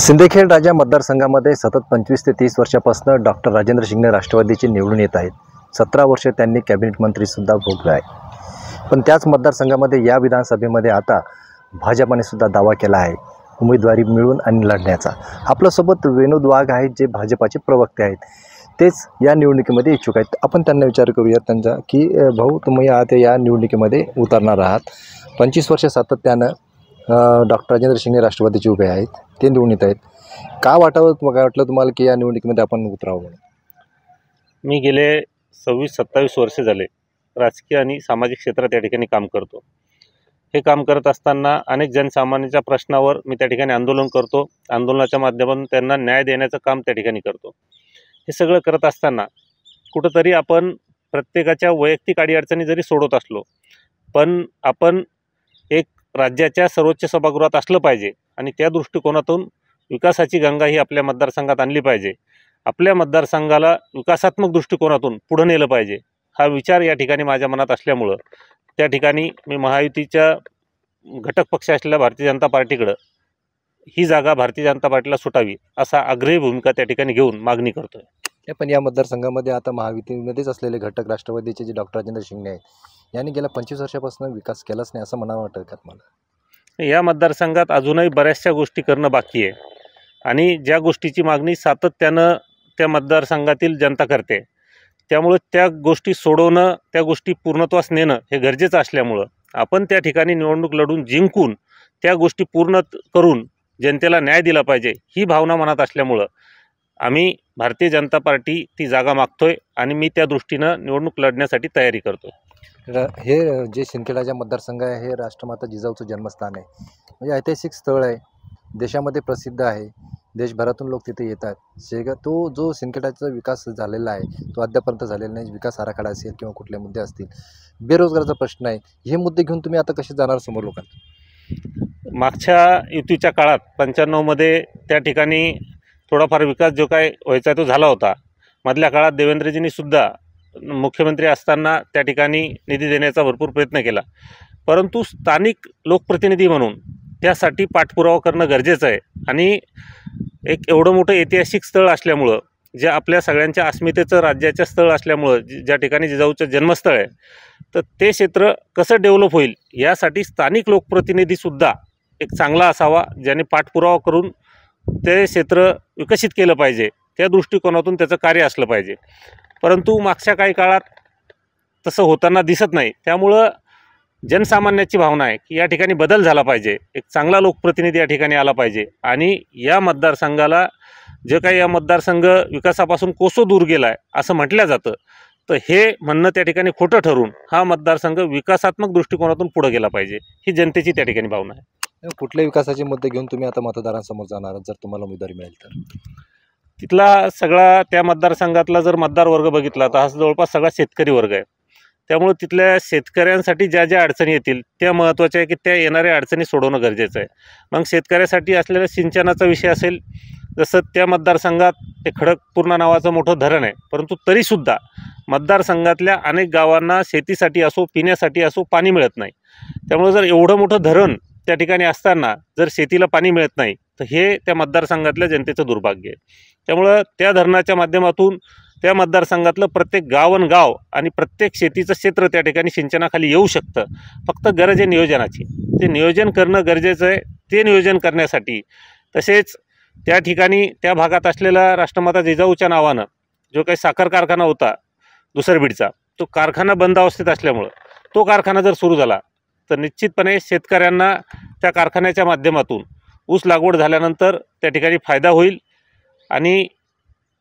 सिंदखेड राजा मतदारसंघामध्ये सतत 25 ते 30 वर्षापासून डॉक्टर राजेंद्र शिंगणे राष्ट्रवादीचे निवडून येत आहेत. 17 वर्ष त्यांनी कॅबिनेट मंत्रीसुद्धा भोगलं आहे. पण त्याच मतदारसंघामध्ये या विधानसभेमध्ये आता भाजपाने सुद्धा दावा केला आहे उमेदवारी मिळून आणि लढण्याचा. आपल्यासोबत विनोद वाघ आहेत, जे भाजपाचे प्रवक्ते आहेत. तेच या निवडणुकीमध्ये इच्छुक आहेत. आपण त्यांना विचार करूया त्यांचा की भाऊ, तुम्ही आता या निवडणुकीमध्ये उतरणार आहात. 25 वर्ष सातत्यानं डॉक्टर राजेंद्र शिंगणे राष्ट्रवादीचे उभे आहेत, ते निवडून येत आहेत. काय वाटलं तुम्हाला की या निवडणुकीमध्ये आपण उतरावं म्हणून? मी गेले 26-27 वर्षे झाले राजकीय आणि सामाजिक क्षेत्रात या ठिकाणी काम करतो. हे काम करत असताना अनेक जनसामान्यांच्या प्रश्नावर मी त्या ठिकाणी आंदोलन करतो. आंदोलनाच्या माध्यमातून त्यांना न्याय देण्याचं काम त्या ठिकाणी करतो. हे सगळं करत असताना कुठंतरी आपण प्रत्येकाच्या वैयक्तिक अडीअडचणी जरी सोडत असलो, पण आपण एक राज्याच्या सर्वोच्च सभागृहात असलं पाहिजे आणि त्या दृष्टिकोनातून विकासाची गंगा ही आपल्या मतदारसंघात आणली पाहिजे. आपल्या मतदारसंघाला विकासात्मक दृष्टिकोनातून पुढं नेलं पाहिजे, हा विचार या ठिकाणी माझ्या मनात असल्यामुळं त्या ठिकाणी मी महायुतीच्या घटक पक्ष असलेल्या भारतीय जनता पार्टीकडं ही जागा भारतीय जनता पार्टीला सुटावी असा आग्रही भूमिका त्या ठिकाणी घेऊन मागणी करतो आहे. पण या मतदारसंघामध्ये आता महायुतीमध्येच असलेले घटक राष्ट्रवादीचे जे डॉक्टर राजेंद्र शिंगणे आहेत, यांनी गेल्या 25 वर्षापासून विकास केलाच नाही असं म्हणावं वाटतं का मला? या मतदारसंघात अजूनही बऱ्याचशा गोष्टी करणं बाकी आहे आणि ज्या गोष्टीची मागणी सातत्यानं त्या मतदारसंघातील जनता करते, त्यामुळं त्या गोष्टी सोडवणं, त्या गोष्टी पूर्णत्वास नेणं हे गरजेचं असल्यामुळं आपण त्या ठिकाणी निवडणूक लढून जिंकून त्या गोष्टी पूर्ण करून जनतेला न्याय दिला पाहिजे ही भावना मनात असल्यामुळं आम्ही भारतीय जनता पार्टी ती जागा मागतोय आणि मी त्या दृष्टीनं निवडणूक लढण्यासाठी तयारी करतो. हे जे सिंदखेड राजा मतदारसंघ आहे, हे राष्ट्रमाता जिजाऊचं जन्मस्थान आहे. म्हणजे ऐतिहासिक स्थळ आहे, देशामध्ये प्रसिद्ध आहे, देशभरातून लोक तिथे येतात. तो जो सिंदखेडचा विकास झालेला आहे तो अद्यापर्यंत झालेला नाही. विकास आराखडा असेल किंवा कुठले मुद्दे असतील, बेरोजगाराचा प्रश्न आहे, हे मुद्दे घेऊन तुम्ही आता कसे जाणार समोर लोकांना? मागच्या युतीच्या काळात 95मध्ये त्या ठिकाणी थोडाफार विकास जो काय व्हायचा तो झाला होता. मधल्या काळात देवेंद्रजींनी सुद्धा मुख्यमंत्री असताना त्या ठिकाणी निधी देण्याचा भरपूर प्रयत्न केला, परंतु स्थानिक लोकप्रतिनिधी म्हणून त्यासाठी पाठपुरावा करणं गरजेचं आहे. आणि एक एवढं मोठं ऐतिहासिक स्थळ असल्यामुळं, जे आपल्या सगळ्यांच्या अस्मितेचं राज्याचं स्थळ असल्यामुळं, ज्या ठिकाणी जिजाऊचं जन्मस्थळ आहे, तर ते क्षेत्र कसं डेव्हलप होईल यासाठी स्थानिक लोकप्रतिनिधीसुद्धा एक चांगला असावा, ज्याने पाठपुरावा करून ते क्षेत्र विकसित केलं पाहिजे. त्या दृष्टिकोनातून त्याचं कार्य असलं पाहिजे. परंतु मागच्या काही काळात तसं होताना दिसत नाही. त्यामुळं जनसामान्याची भावना आहे की या ठिकाणी बदल झाला पाहिजे, एक चांगला लोकप्रतिनिधी या ठिकाणी आला पाहिजे. आणि या मतदारसंघाला जे काही या मतदारसंघ विकासापासून कोसो दूर गेला आहे असं म्हटलं जातं, तर हे म्हणणं त्या ठिकाणी खोटं ठरून हा मतदारसंघ विकासात्मक दृष्टिकोनातून पुढे गेला पाहिजे, ही जनतेची त्या ठिकाणी भावना आहे. कुठल्या विकासाचे मुद्दे घेऊन तुम्ही आता मतदारांसमोर जाणार जर तुम्हाला उमेदवारी मिळेल तर? तिथला सगळा त्या मतदारसंघातला जर मतदार वर्ग बघितला तर हा जवळपास सगळा शेतकरी वर्ग आहे. त्यामुळे तिथल्या शेतकऱ्यांसाठी ज्या ज्या अडचणी येतील त्या महत्त्वाच्या आहे की त्या येणाऱ्या अडचणी सोडवणं गरजेचं आहे. मग शेतकऱ्यासाठी असलेल्या सिंचनाचा विषय असेल, जसं त्या मतदारसंघात ते खडकपूर्णा नावाचं मोठं धरण आहे, परंतु तरीसुद्धा मतदारसंघातल्या अनेक गावांना शेतीसाठी असो पिण्यासाठी असो पाणी मिळत नाही. त्यामुळे जर एवढं मोठं धरण त्या ठिकाणी असताना जर शेतीला पाणी मिळत नाही तर हे त्या मतदारसंघातल्या जनतेचं दुर्भाग्य आहे. त्यामुळं त्या धरणाच्या माध्यमातून त्या मतदारसंघातलं प्रत्येक गाव आणि प्रत्येक शेतीचं क्षेत्र त्या ठिकाणी सिंचनाखाली येऊ शकतं. फक्त गरज आहे नियोजनाची. ते नियोजन करणं गरजेचं आहे. ते नियोजन करण्यासाठी तसेच त्या ठिकाणी त्या भागात असलेला राष्ट्रमाता जिजाऊच्या नावानं जो काही साखर कारखाना होता दुसरबीडचा, तो कारखाना बंद अवस्थेत असल्यामुळं तो कारखाना जर सुरू झाला तर निश्चितपणे शेतकऱ्यांना त्या कारखान्याच्या माध्यमातून ऊस लागवड झाल्यानंतर त्या ठिकाणी फायदा होईल. आणि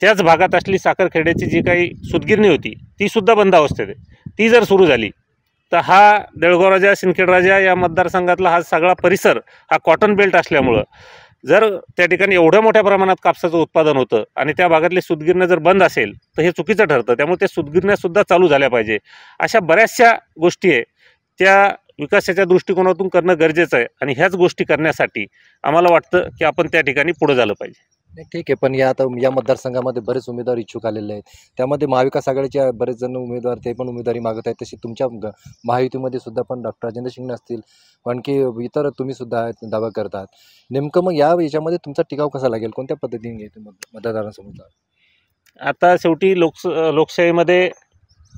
त्याच भागात असली साखर खेड्याची जी काही सूतगिरणी होती तीसुद्धा बंद अवस्थेत आहे. ती जर सुरू झाली तर हा देऊळगाव राजा सिंदखेड राजा या मतदारसंघातला हा सगळा परिसर हा कॉटन बेल्ट असल्यामुळं जर त्या ठिकाणी एवढ्या मोठ्या प्रमाणात कापसाचं उत्पादन होतं आणि त्या भागातले सूतगिरण्या जर बंद असेल तर हे चुकीचं ठरतं. त्यामुळे त्या सूतगिरण्यासुद्धा चालू झाल्या पाहिजे. अशा बऱ्याचशा गोष्टी आहे त्या विकासाच्या दृष्टिकोनातून करणं गरजेचं आहे आणि ह्याच गोष्टी करण्यासाठी आम्हाला वाटतं की आपण त्या ठिकाणी पुढे झालं पाहिजे. नाही, ठीक आहे. पण आता या मतदारसंघामध्ये बरेच उमेदवार इच्छुक आलेले आहेत. त्यामध्ये महाविकास आघाडीचे बरेच जण उमेदवार ते पण उमेदवारी मागत आहेत. तशी तुमच्या महायुतीमध्ये सुद्धा पण डॉक्टर राजेंद्र शिंगणे असतील, आणखी इतर तुम्ही सुद्धा दावा करतात. नेमकं मग याच्यामध्ये तुमचा टिकाव कसा लागेल? कोणत्या पद्धतीने घ्यायचं मतदारांसमोर? आता शेवटी लोकशाहीमध्ये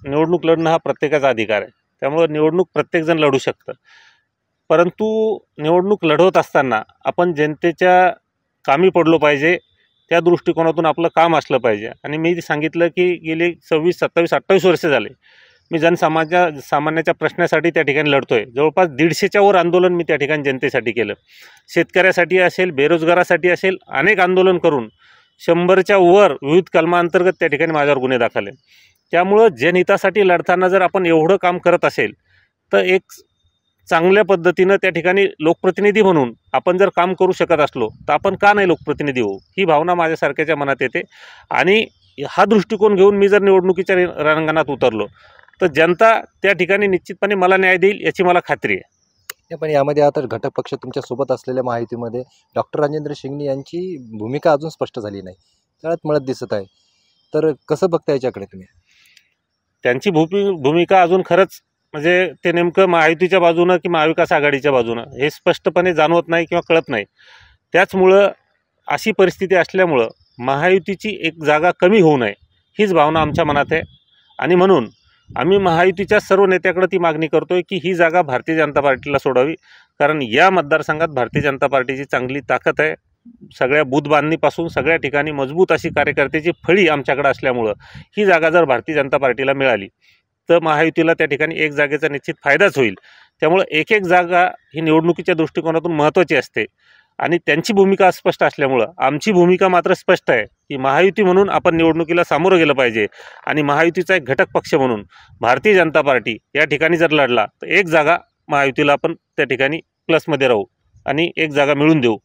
निवडणूक लढणं हा प्रत्येकाचा अधिकार आहे. त्यामुळं निवडणूक प्रत्येकजण लढू शकतं. परंतु निवडणूक लढवत असताना आपण जनतेच्या कामी पडलो पाहिजे, त्या दृष्टिकोनातून आपलं काम असलं पाहिजे. आणि मी सांगितलं की गेली 26, 27, 28 वर्ष झाले मी सामान्याच्या प्रश्नासाठी त्या ठिकाणी लढतो आहे. जवळपास 150च्या वर आंदोलन मी त्या ठिकाणी जनतेसाठी केलं. शेतकऱ्यासाठी असेल, बेरोजगारासाठी असेल, अनेक आंदोलन करून 100च्या वर विविध कलमांतर्गत त्या ठिकाणी माझ्यावर गुन्हे दाखल आहे. त्यामुळं जनहितासाठी लढताना जर आपण एवढं काम करत असेल तर एक चांगल्या पद्धतीनं त्या ठिकाणी लोकप्रतिनिधी म्हणून आपण जर काम करू शकत असलो तर आपण का नाही लोकप्रतिनिधी होऊ, ही भावना माझ्यासारख्याच्या मनात येते. आणि हा दृष्टिकोन घेऊन मी जर निवडणुकीच्या रणांगणात उतरलो तर जनता त्या ठिकाणी निश्चितपणे मला न्याय देईल याची मला खात्री आहे. नाही, पण यामध्ये आता घटक पक्ष तुमच्यासोबत असलेल्या महायुतीमध्ये डॉक्टर राजेंद्र शिंगणे यांची भूमिका अजून स्पष्ट झाली नाही, तळात मळत दिसत आहे. तर कसं बघता याच्याकडे तुम्ही? त्यांची भूमिका अजून खरंच म्हणजे ते नेमकं महायुतीच्या बाजूनं की महाविकास आघाडीच्या बाजूनं हे स्पष्टपणे जाणवत नाही किंवा कळत नाही. त्याचमुळं अशी परिस्थिती असल्यामुळं महायुतीची एक जागा कमी होऊ नये हीच भावना आमच्या मनात आहे. आणि म्हणून आम्ही महायुतीच्या सर्व नेत्याकडे ती मागणी करतो आहे की ही जागा भारतीय जनता पार्टीला सोडावी. कारण या मतदारसंघात भारतीय जनता पार्टीची चांगली ताकद आहे. सगळ्या बूथ बांधणीपासून सगळ्या ठिकाणी मजबूत अशी कार्यकर्त्याची फळी आमच्याकडे असल्यामुळं ही जागा जर भारतीय जनता पार्टीला मिळाली तर महायुतीला त्या ठिकाणी एक जागेचा निश्चित फायदाच होईल. त्यामुळं एक एक जागा ही निवडणुकीच्या दृष्टिकोनातून महत्त्वाची असते. आणि त्यांची भूमिका अस्पष्ट असल्यामुळं आमची भूमिका मात्र स्पष्ट आहे की महायुती म्हणून आपण निवडणुकीला सामोरं गेलं पाहिजे. आणि महायुतीचा एक घटक पक्ष म्हणून भारतीय जनता पार्टी या ठिकाणी जर लढला तर एक जागा महायुतीला आपण त्या ठिकाणी प्लसमध्ये राहू आणि एक जागा मिळून देऊ,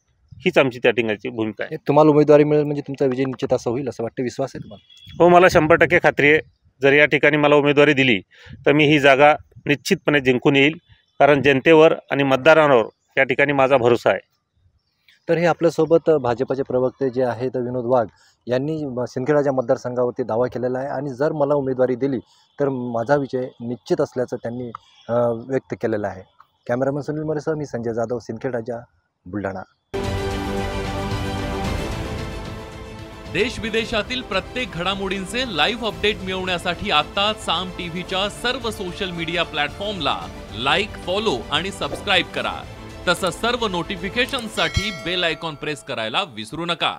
हीच आमची त्या ठिकाणची भूमिका आहे. तुम्हाला उमेदवारी मिळेल म्हणजे तुमचा विजय निश्चित असा होईल असं वाटतं? विश्वास आहे तुम्हाला? हो, मला 100% खात्री आहे. जर या ठिकाणी मला उमेदवारी दिली तर मी ही जागा निश्चितपणे जिंकून येईल. कारण जनतेवर आणि मतदारांवर या ठिकाणी माझा भरोसा आहे. तर हे आपल्यासोबत भाजपचे प्रवक्ते जे आहेत विनोद वाघ यांनी सिंदखेडच्या मतदारसंघावरती दावा केलेला आहे. आणि जर मला उमेदवारी दिली तर माझा विजय निश्चित असल्याचं त्यांनी व्यक्त केलेलं आहे. कॅमेरामन सुनील मोरेसह मी संजय जाधव, सिंदखेड राजा, बुलढाणा. देश विदेशातील प्रत्येक घडामोडींचे लाईव्ह अपडेट मिळवण्यासाठी आता साम टीव्हीच्या सर्व सोशल मीडिया प्लॅटफॉर्मला लाईक, फॉलो आणि सबस्क्राईब करा. तसंच सर्व नोटिफिकेशनसाठी बेल आयकॉन प्रेस करायला विसरू नका.